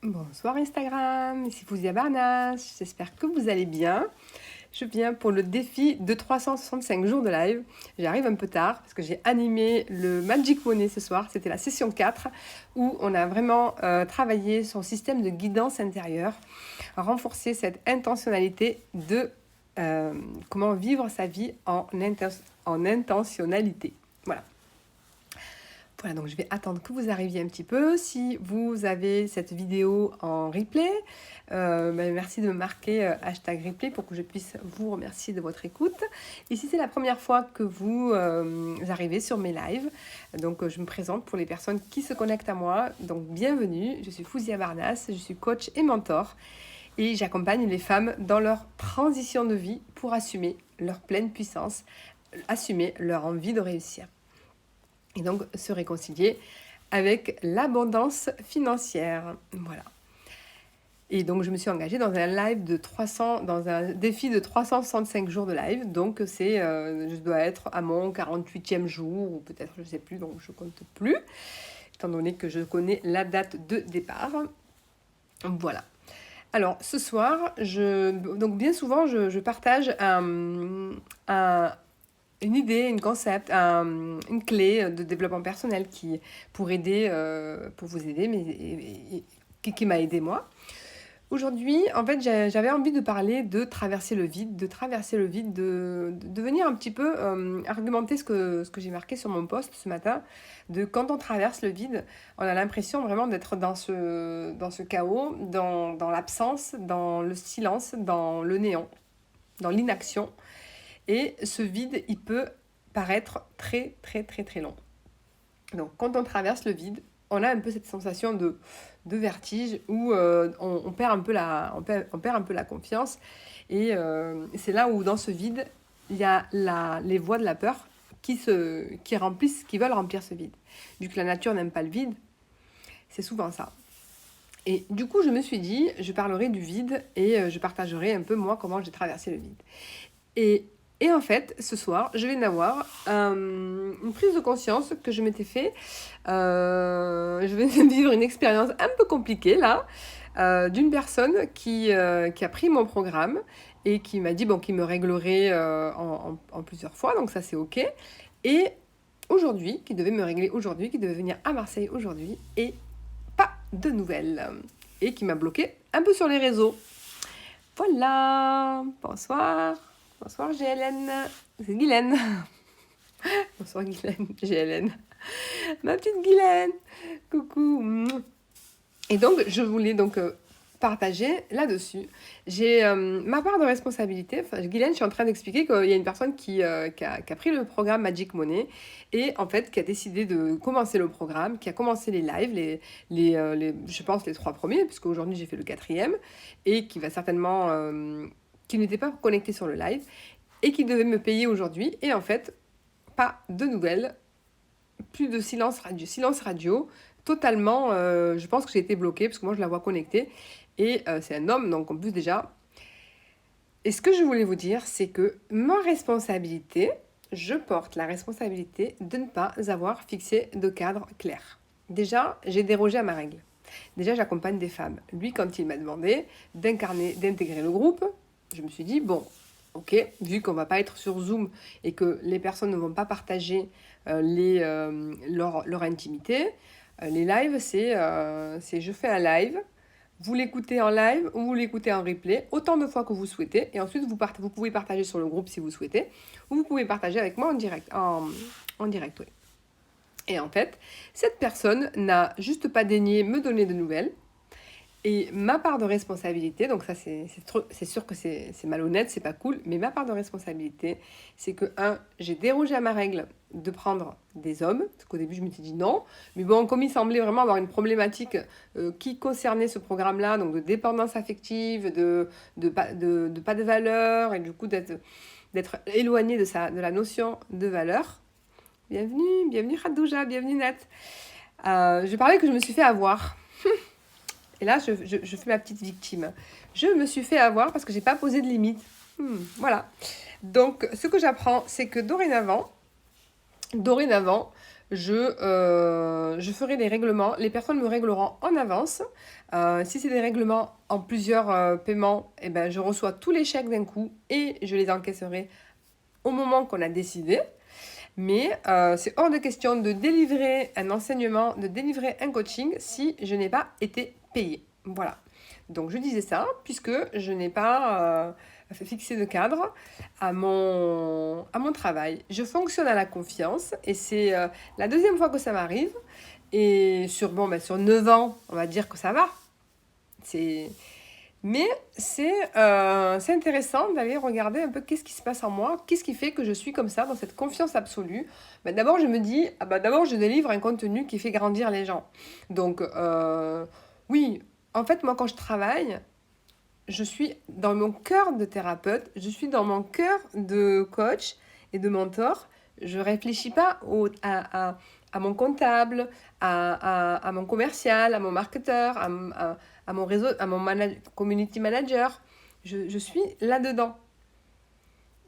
Bonsoir Instagram, ici Fouzia Barnas, j'espère que vous allez bien. Je viens pour le défi de 365 jours de live. J'arrive un peu tard parce que j'ai animé le Magic Money ce soir, c'était la session 4 où on a vraiment travaillé son système de guidance intérieure, renforcer cette intentionnalité de comment vivre sa vie en intentionnalité. Voilà. Voilà, donc je vais attendre que vous arriviez un petit peu. Si vous avez cette vidéo en replay, merci de me marquer hashtag replay pour que je puisse vous remercier de votre écoute. Et si c'est la première fois que vous arrivez sur mes lives, donc je me présente pour les personnes qui se connectent à moi. Donc bienvenue, je suis Fouzia Barnas, je suis coach et mentor. Et j'accompagne les femmes dans leur transition de vie pour assumer leur pleine puissance, assumer leur envie de réussir. Et donc se réconcilier avec l'abondance financière. Voilà. Et donc je me suis engagée dans un live de 300, dans un défi de 365 jours de live. Donc c'est, je dois être à mon 48e jour, ou peut-être je ne sais plus, donc je ne compte plus, étant donné que je connais la date de départ. Voilà. Alors ce soir, donc bien souvent je partage une idée, un concept, une clé de développement personnel pour vous aider, mais qui m'a aidé moi. Aujourd'hui, en fait, j'avais envie de parler de traverser le vide, de venir un petit peu argumenter ce que j'ai marqué sur mon post ce matin, de quand on traverse le vide, on a l'impression vraiment d'être dans ce chaos, dans l'absence, dans le silence, dans le néant, dans l'inaction. Et ce vide, il peut paraître très, très, très, très long. Donc, quand on traverse le vide, on a un peu cette sensation de vertige où on perd un peu on perd un peu la confiance. Et c'est là où, dans ce vide, il y a les voix de la peur qui veulent remplir ce vide. Vu que la nature n'aime pas le vide, c'est souvent ça. Et du coup, je me suis dit, je parlerai du vide et je partagerai un peu, moi, comment j'ai traversé le vide. Et en fait, ce soir, je vais avoir une prise de conscience que je m'étais fait. Je vais vivre une expérience un peu compliquée, là, d'une personne qui a pris mon programme et qui m'a dit qu'il me réglerait en plusieurs fois, donc ça c'est OK. Et aujourd'hui, qui devait me régler aujourd'hui, qui devait venir à Marseille aujourd'hui, et pas de nouvelles. Et qui m'a bloqué un peu sur les réseaux. Voilà, bonsoir. Bonsoir GLN, c'est Guylaine. Bonsoir Guylaine, GLN. Ma petite Guylaine, coucou. Et donc, je voulais partager là-dessus. J'ai ma part de responsabilité. Guylaine, je suis en train d'expliquer qu'il y a une personne qui a pris le programme Magic Money et en fait qui a décidé de commencer le programme, qui a commencé les lives, je pense les 3 premiers, puisque aujourd'hui j'ai fait le 4e, et qui va certainement... qui n'était pas connecté sur le live et qui devait me payer aujourd'hui. Et en fait, pas de nouvelles, plus de silence radio, totalement, je pense que j'ai été bloquée parce que moi je la vois connectée et c'est un homme, donc en plus déjà. Et ce que je voulais vous dire, c'est que je porte la responsabilité de ne pas avoir fixé de cadre clair. Déjà, j'ai dérogé à ma règle. Déjà, j'accompagne des femmes. Lui, quand il m'a demandé d'intégrer le groupe, je me suis dit, bon, ok, vu qu'on va pas être sur Zoom et que les personnes ne vont pas partager leur intimité, les lives, c'est je fais un live, vous l'écoutez en live ou vous l'écoutez en replay autant de fois que vous souhaitez, et ensuite vous pouvez partager sur le groupe si vous souhaitez, ou vous pouvez partager avec moi en direct, oui. Et en fait, cette personne n'a juste pas daigné me donner de nouvelles. Et ma part de responsabilité, donc ça c'est sûr que c'est malhonnête, c'est pas cool, mais ma part de responsabilité, c'est que j'ai dérogé à ma règle de prendre des hommes, parce qu'au début je m'étais dit non, mais bon, comme il semblait vraiment avoir une problématique qui concernait ce programme-là, donc de dépendance affective, de pas de valeur, et du coup d'être éloigné de la notion de valeur. Bienvenue Khadouja, bienvenue Nat. Je parlais que je me suis fait avoir. Et là, je fais ma petite victime. Je me suis fait avoir parce que j'ai pas posé de limite. Voilà. Donc, ce que j'apprends, c'est que dorénavant, je ferai les règlements. Les personnes me régleront en avance. Si c'est des règlements en plusieurs paiements, eh ben, je reçois tous les chèques d'un coup et je les encaisserai au moment qu'on a décidé. Mais c'est hors de question de délivrer un enseignement, de délivrer un coaching si je n'ai pas été payée. Voilà. Donc je disais ça puisque je n'ai pas fixé de cadre à mon travail. Je fonctionne à la confiance et c'est la deuxième fois que ça m'arrive. Et sur 9 ans, on va dire que ça va. Mais c'est intéressant d'aller regarder un peu qu'est-ce qui se passe en moi, qu'est-ce qui fait que je suis comme ça, dans cette confiance absolue. D'abord, je me dis, d'abord, je délivre un contenu qui fait grandir les gens. Donc, oui, en fait, moi, quand je travaille, je suis dans mon cœur de thérapeute, je suis dans mon cœur de coach et de mentor. Je ne réfléchis pas à mon comptable, à mon commercial, à mon marketeur, à mon réseau, à mon community manager. Je suis là-dedans.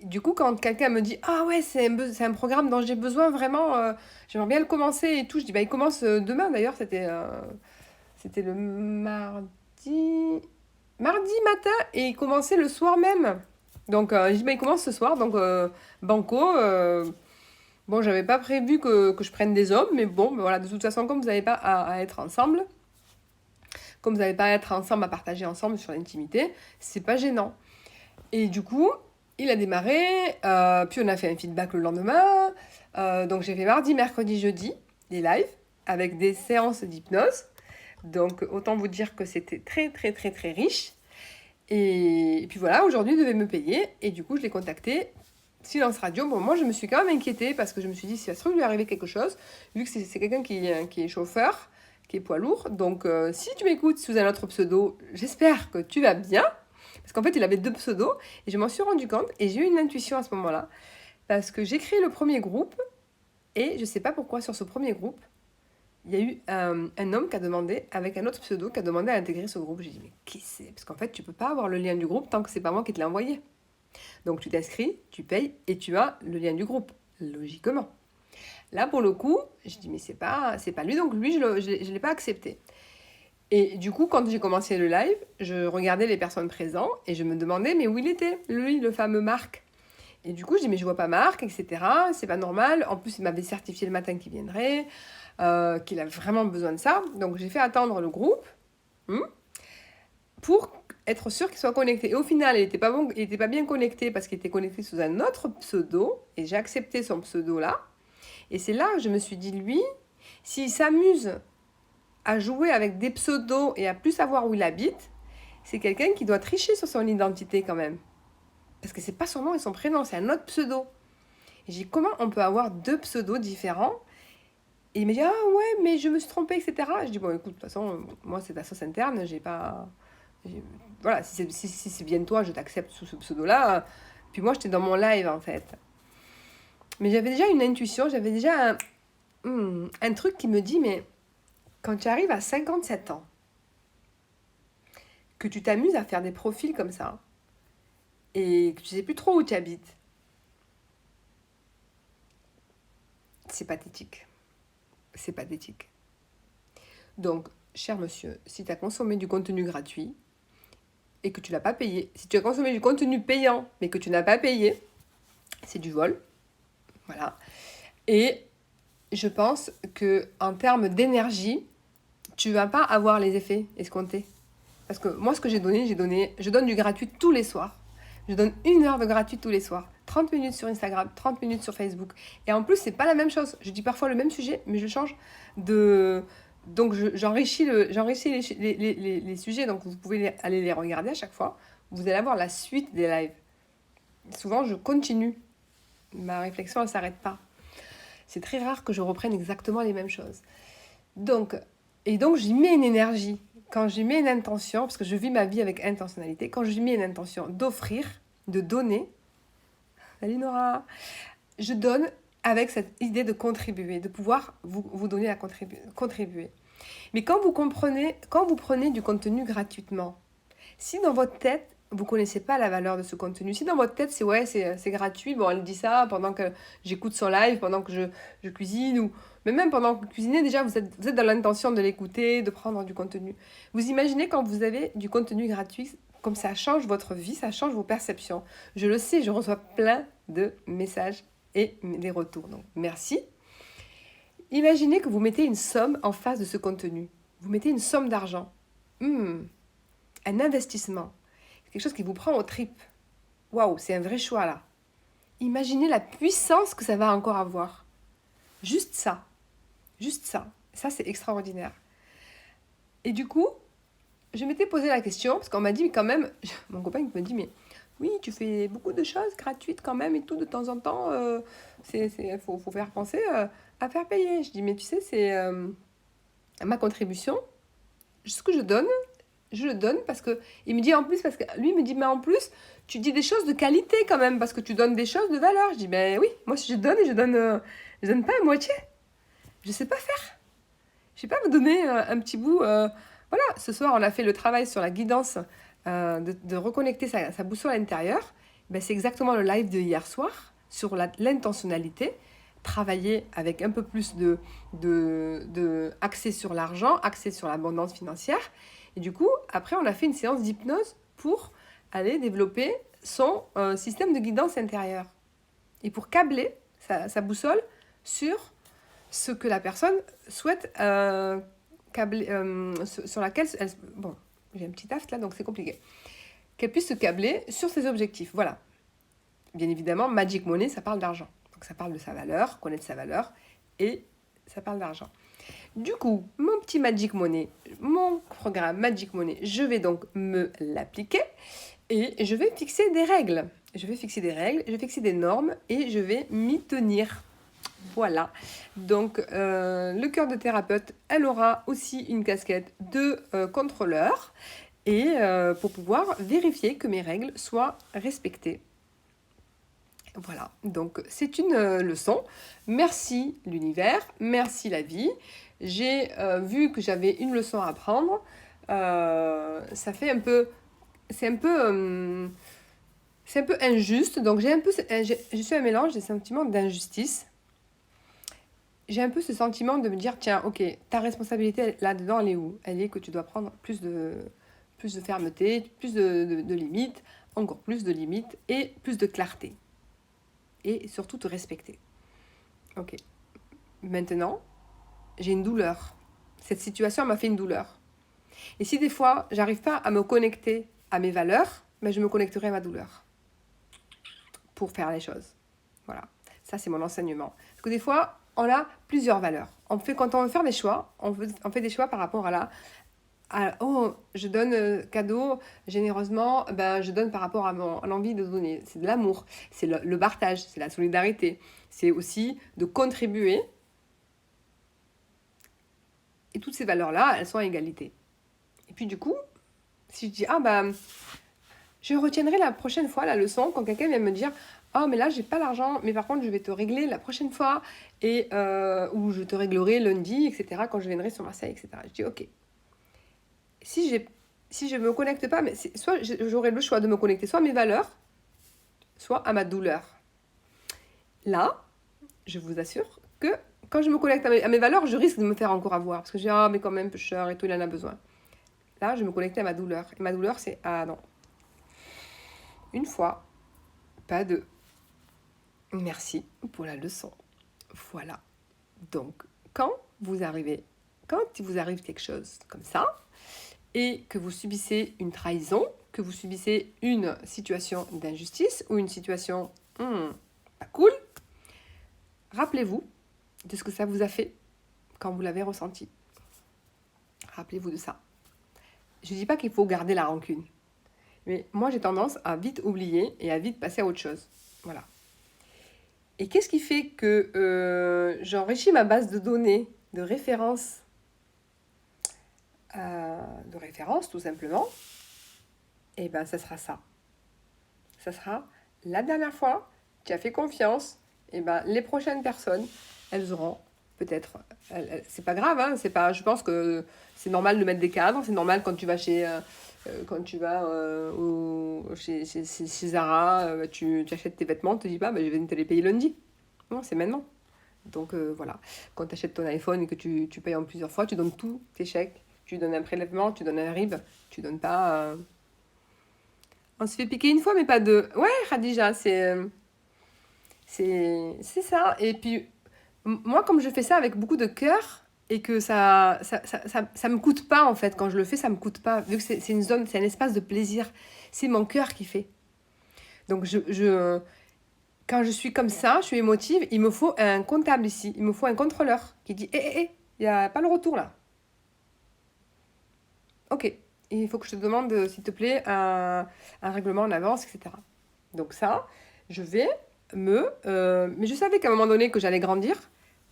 Du coup, quand quelqu'un me dit « Ah ouais, c'est un programme dont j'ai besoin vraiment, j'aimerais bien le commencer et tout », je dis « il commence demain d'ailleurs, c'était le mardi matin et il commençait le soir même. » Donc, je dis « il commence ce soir, donc banco. Bon, j'avais pas prévu que je prenne des hommes, mais bon, voilà, de toute façon, comme vous n'avez pas à être ensemble, comme vous n'avez pas à être ensemble, à partager ensemble sur l'intimité, c'est pas gênant. » Et du coup, il a démarré, puis on a fait un feedback le lendemain. Donc j'ai fait mardi, mercredi, jeudi, les lives, avec des séances d'hypnose. Donc autant vous dire que c'était très, très, très, très riche. Et puis voilà, aujourd'hui, il devait me payer. Et du coup, je l'ai contacté. Silence radio. Bon, moi, je me suis quand même inquiétée parce que je me suis dit, si ça se trouve, lui arriver quelque chose, vu que c'est quelqu'un qui est chauffeur, qui est poids lourd. Donc, si tu m'écoutes sous un autre pseudo, j'espère que tu vas bien. Parce qu'en fait, il avait 2 pseudos et je m'en suis rendu compte et j'ai eu une intuition à ce moment-là. Parce que j'ai créé le premier groupe et je ne sais pas pourquoi sur ce premier groupe, il y a eu un homme qui a demandé, avec un autre pseudo, qui a demandé à intégrer ce groupe. J'ai dit, mais qui c'est? Parce qu'en fait, tu ne peux pas avoir le lien du groupe tant que ce n'est pas moi qui te l'ai envoyé. Donc tu t'inscris, tu payes et tu as le lien du groupe, logiquement. Là, pour le coup, je dis, mais c'est pas lui, donc lui, je ne l'ai pas accepté. Et du coup, quand j'ai commencé le live, je regardais les personnes présentes et je me demandais, mais où il était, lui, le fameux Marc. Et du coup, je dis, mais je vois pas Marc, etc. C'est pas normal. En plus, il m'avait certifié le matin qu'il viendrait, qu'il a vraiment besoin de ça. Donc, j'ai fait attendre le groupe pour être sûr qu'il soit connecté. Et au final, il n'était pas bien connecté parce qu'il était connecté sous un autre pseudo. Et j'ai accepté son pseudo-là. Et c'est là que je me suis dit, lui, s'il s'amuse à jouer avec des pseudos et à plus savoir où il habite, c'est quelqu'un qui doit tricher sur son identité quand même. Parce que c'est pas son nom et son prénom, c'est un autre pseudo. Et j'ai dit, comment on peut avoir 2 pseudos différents? Et il m'a dit, ah ouais, mais je me suis trompée, etc. Je dis, bon, écoute, de toute façon, moi, c'est ta sauce interne, voilà, si c'est bien toi, je t'accepte sous ce pseudo-là. Puis moi, j'étais dans mon live, en fait. Mais j'avais déjà une intuition, j'avais déjà un truc qui me dit, mais quand tu arrives à 57 ans, que tu t'amuses à faire des profils comme ça, et que tu sais plus trop où tu habites, c'est pathétique. C'est pathétique. Donc, cher monsieur, si tu as consommé du contenu gratuit et que tu l'as pas payé, si tu as consommé du contenu payant mais que tu n'as pas payé, c'est du vol. Voilà. Et je pense que en termes d'énergie, tu vas pas avoir les effets escomptés. Parce que moi, ce que j'ai donné, je donne du gratuit tous les soirs. Je donne 1 heure de gratuit tous les soirs. 30 minutes sur Instagram, 30 minutes sur Facebook. Et en plus, c'est pas la même chose. Je dis parfois le même sujet, mais je change de... Donc, j'enrichis les sujets. Donc, vous pouvez aller les regarder à chaque fois. Vous allez avoir la suite des lives. Souvent, je continue. Ma réflexion, elle ne s'arrête pas. C'est très rare que je reprenne exactement les mêmes choses. Donc, j'y mets une énergie. Quand j'y mets une intention, parce que je vis ma vie avec intentionnalité, quand j'y mets une intention d'offrir, de donner, salut Nora, je donne avec cette idée de contribuer, de pouvoir vous donner à contribuer. Mais quand vous prenez du contenu gratuitement, si dans votre tête, vous connaissez pas la valeur de ce contenu. Si dans votre tête, c'est ouais, c'est gratuit, bon, elle dit ça pendant que j'écoute son live, pendant que je cuisine, ou mais même pendant que vous cuisinez, déjà, vous êtes dans l'intention de l'écouter, de prendre du contenu. Vous imaginez quand vous avez du contenu gratuit, comme ça change votre vie, ça change vos perceptions. Je le sais, je reçois plein de messages et des retours. Donc, merci. Imaginez que vous mettez une somme en face de ce contenu. Vous mettez une somme d'argent. Un investissement. Quelque chose qui vous prend aux tripes. Waouh, c'est un vrai choix là. Imaginez la puissance que ça va encore avoir. Juste ça. Juste ça. Ça, c'est extraordinaire. Et du coup, je m'étais posé la question, parce qu'on m'a dit quand même, mon copain me dit, mais oui, tu fais beaucoup de choses gratuites quand même et tout, de temps en temps, faut faire penser à faire payer. Je dis, mais tu sais, c'est ma contribution. Ce que je le donne parce que il me dit en plus, parce que lui me dit, mais en plus, tu dis des choses de qualité quand même, parce que tu donnes des choses de valeur. Je dis, ben oui, moi si je donne, et je donne pas à moitié. Je sais pas faire. Je vais pas vous donner un petit bout. Voilà, ce soir, on a fait le travail sur la guidance, de reconnecter sa boussole intérieure. Ben, c'est exactement le live de hier soir, sur l'intentionnalité. Travailler avec un peu plus de axé sur l'argent, axé sur l'abondance financière. Et du coup, après, on a fait une séance d'hypnose pour aller développer son système de guidance intérieure. Et pour câbler sa boussole sur ce que la personne souhaite câbler, sur laquelle... bon, j'ai un petit aft là, donc c'est compliqué. Qu'elle puisse se câbler sur ses objectifs. Voilà. Bien évidemment, Magic Money, ça parle d'argent. Donc ça parle de sa valeur, connaître sa valeur, et ça parle d'argent. Du coup, mon petit Magic Money, mon programme Magic Money, je vais donc me l'appliquer et je vais fixer des règles. Je vais fixer des normes et je vais m'y tenir. Voilà. Donc, le cœur de thérapeute, elle aura aussi une casquette de contrôleur et pour pouvoir vérifier que mes règles soient respectées. Voilà, donc c'est une leçon. Merci l'univers, merci la vie. J'ai vu que j'avais une leçon à apprendre. Ça fait un peu... C'est un peu injuste, donc je suis un mélange des sentiments d'injustice. J'ai un peu ce sentiment de me dire, tiens, ok, ta responsabilité là-dedans, elle est où? Elle est que tu dois prendre plus de fermeté, plus de limites, encore plus de limites et plus de clarté. Et surtout te respecter. Ok. Maintenant, j'ai une douleur. Cette situation m'a fait une douleur. Et si des fois, j'arrive pas à me connecter à mes valeurs, ben je me connecterai à ma douleur. Pour faire les choses. Voilà. Ça, c'est mon enseignement. Parce que des fois, on a plusieurs valeurs. Quand on veut faire des choix, on fait des choix par rapport oh, je donne cadeau généreusement, ben, je donne par rapport à l'envie de donner. C'est de l'amour, c'est le partage, c'est la solidarité. C'est aussi de contribuer. Et toutes ces valeurs-là, elles sont à égalité. Et puis du coup, si je dis, ah ben, je retiendrai la prochaine fois la leçon quand quelqu'un vient me dire, oh mais là j'ai pas l'argent, mais par contre je vais te régler la prochaine fois, et ou je te réglerai lundi, etc., quand je viendrai sur Marseille, etc. Je dis ok. Si je me connecte pas, mais soit j'aurai le choix de me connecter soit à mes valeurs, soit à ma douleur. Là, je vous assure que quand je me connecte à mes valeurs, je risque de me faire encore avoir. Parce que je dis, ah mais quand même, pêcheur et tout, il en a besoin. Là, je me connecte à ma douleur. Et ma douleur, c'est, ah non. Une fois, pas deux. Merci pour la leçon. Voilà. Donc, quand vous arrive quelque chose comme ça, et que vous subissez une trahison, que vous subissez une situation d'injustice ou une situation pas cool, rappelez-vous de ce que ça vous a fait quand vous l'avez ressenti. Rappelez-vous de ça. Je ne dis pas qu'il faut garder la rancune, mais moi j'ai tendance à vite oublier et à vite passer à autre chose. Voilà. Et qu'est-ce qui fait que j'enrichis ma base de données, de références, tout simplement? Et bien, ça sera ça. Ça sera la dernière fois, tu as fait confiance, et ben les prochaines personnes, elles auront peut-être... c'est pas grave, hein, c'est pas, je pense que c'est normal de mettre des cadres, c'est normal quand tu vas chez Quand tu vas chez Zara, tu achètes tes vêtements, tu te dis pas, bah, je vais te les payer lundi. Non, c'est maintenant. Donc voilà, quand tu achètes ton iPhone et que tu payes en plusieurs fois, tu donnes tous tes chèques. Tu donnes un prélèvement, tu donnes un RIB, tu donnes pas... On se fait piquer une fois, mais pas deux. Ouais, Khadija, c'est ça. Et puis, moi, comme je fais ça avec beaucoup de cœur, et que ça me coûte pas, en fait, quand je le fais, ça me coûte pas. Vu que c'est une zone, c'est un espace de plaisir. C'est mon cœur qui fait. Donc, quand je suis comme ça, je suis émotive, il me faut un comptable ici. Il me faut un contrôleur qui dit, il n'y a pas le retour là. Ok, il faut que je te demande, s'il te plaît, un règlement en avance, etc. Donc ça, je vais mais je savais qu'à un moment donné que j'allais grandir,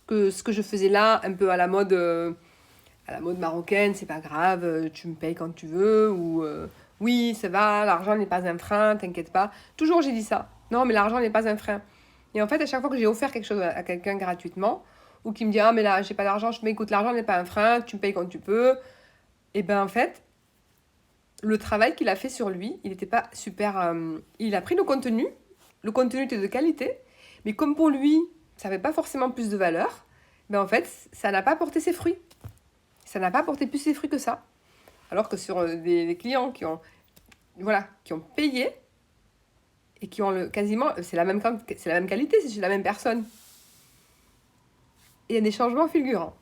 que ce que je faisais là, un peu à la mode marocaine, c'est pas grave, tu me payes quand tu veux, ou oui, ça va, l'argent n'est pas un frein, t'inquiète pas. Toujours j'ai dit ça. Non, mais l'argent n'est pas un frein. Et en fait, à chaque fois que j'ai offert quelque chose à quelqu'un gratuitement, ou qui me dit, ah, mais là, j'ai pas d'argent, je me dis, écoute, l'argent n'est pas un frein, tu me payes quand tu peux, et ben en fait, le travail qu'il a fait sur lui, il n'était pas super. Il a pris le contenu était de qualité, mais comme pour lui, ça n'avait pas forcément plus de valeur, ben en fait, ça n'a pas porté ses fruits. Ça n'a pas porté plus ses fruits que ça. Alors que sur des clients qui ont payé et qui ont quasiment. C'est la même qualité, c'est la même personne. Et il y a des changements fulgurants.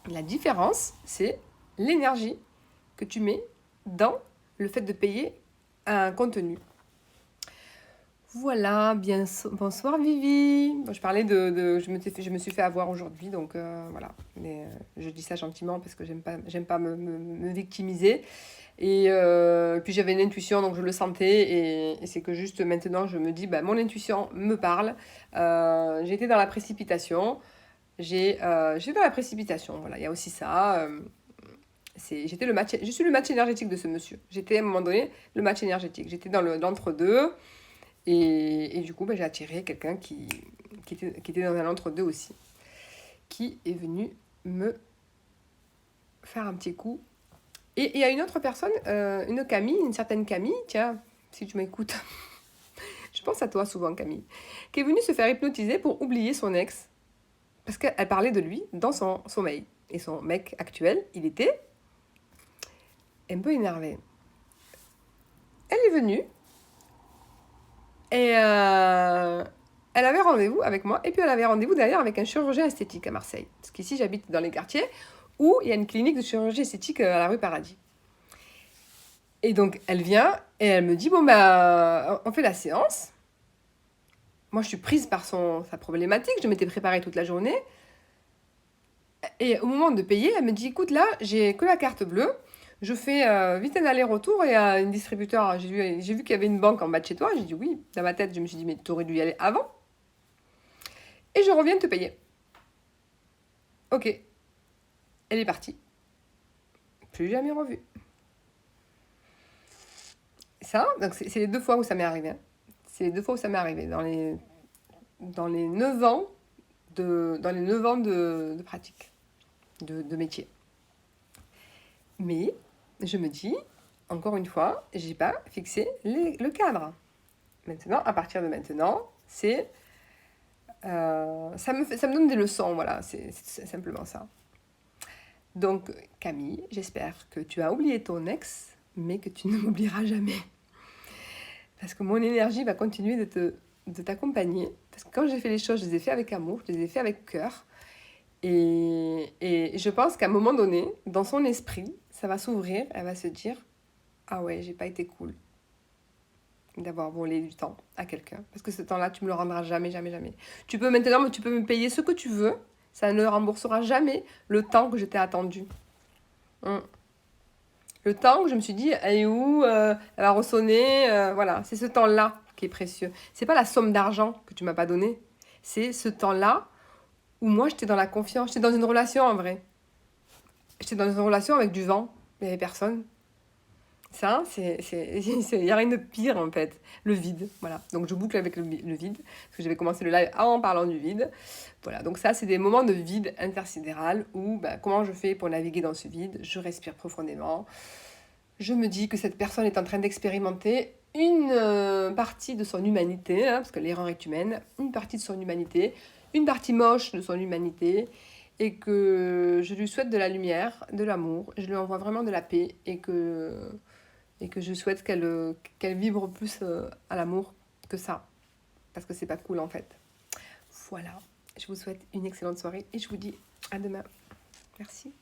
La différence, c'est l'énergie que tu mets dans le fait de payer un contenu. Voilà, bonsoir Vivi. Bon, je parlais je me suis fait avoir aujourd'hui, donc voilà. Mais je dis ça gentiment parce que j'aime pas me victimiser. Et puis j'avais une intuition, donc je le sentais. Et c'est que juste maintenant, je me dis, bah, mon intuition me parle. J'étais dans la précipitation. J'étais dans la précipitation, voilà. Il y a aussi ça. Je suis le match énergétique de ce monsieur. J'étais à un moment donné le match énergétique. J'étais dans l'entre-deux. Et du coup, j'ai attiré quelqu'un qui était dans un entre-deux aussi, qui est venu me faire un petit coup. Et il y a une autre personne, une certaine Camille, tiens, si tu m'écoutes, je pense à toi souvent Camille, qui est venue se faire hypnotiser pour oublier son ex, parce qu'elle parlait de lui dans son sommeil. Et son mec actuel, il était un peu énervé. Elle est venue, et elle avait rendez-vous avec moi, et puis elle avait rendez-vous d'ailleurs avec un chirurgien esthétique à Marseille. Parce qu'ici, j'habite dans les quartiers où il y a une clinique de chirurgie esthétique à la rue Paradis. Et donc, elle vient et elle me dit, bon, bah, on fait la séance. Moi, je suis prise par sa problématique, je m'étais préparée toute la journée. Et au moment de payer, elle me dit, écoute, là, j'ai que la carte bleue. Je fais vite un aller-retour et à une distributeur. J'ai vu qu'il y avait une banque en bas de chez toi. J'ai dit oui. Dans ma tête, je me suis dit, mais tu aurais dû y aller avant. Et je reviens te payer. Ok. Elle est partie. Plus jamais revue. Ça, donc c'est les 2 fois où ça m'est arrivé. Hein. C'est les 2 fois où ça m'est arrivé. Dans les 9 ans de pratique, de métier. Mais je me dis, encore une fois, j'ai pas fixé le cadre. Maintenant, à partir de maintenant, ça me donne des leçons, voilà, c'est simplement ça. Donc, Camille, j'espère que tu as oublié ton ex, mais que tu ne m'oublieras jamais. Parce que mon énergie va continuer de t'accompagner. Parce que quand j'ai fait les choses, je les ai fait avec amour, je les ai fait avec cœur. Et je pense qu'à un moment donné, dans son esprit, ça va s'ouvrir, elle va se dire « Ah ouais, j'ai pas été cool d'avoir volé du temps à quelqu'un. Parce que ce temps-là, tu me le rendras jamais, jamais, jamais. Tu peux me payer ce que tu veux, ça ne remboursera jamais le temps que je t'ai attendu. Le temps où je me suis dit, elle est où elle va ressonner, voilà. C'est ce temps-là qui est précieux. C'est pas la somme d'argent que tu m'as pas donnée. C'est ce temps-là où moi, j'étais dans la confiance. J'étais dans une relation, en vrai. J'étais dans une relation avec du vent. Il n'y avait personne. Ça, il n'y a rien de pire, en fait. Le vide, voilà. Donc, je boucle avec le vide. Parce que j'avais commencé le live en parlant du vide. Voilà, donc ça, c'est des moments de vide intersidéral où, comment je fais pour naviguer dans ce vide? Je respire profondément. je me dis que cette personne est en train d'expérimenter une partie de son humanité, hein, parce que l'erreur est humaine, une partie de son humanité, une partie moche de son humanité, et que je lui souhaite de la lumière, de l'amour, je lui envoie vraiment de la paix, et que je souhaite qu'elle vibre plus à l'amour que ça, parce que c'est pas cool en fait. Voilà, je vous souhaite une excellente soirée et je vous dis à demain. Merci.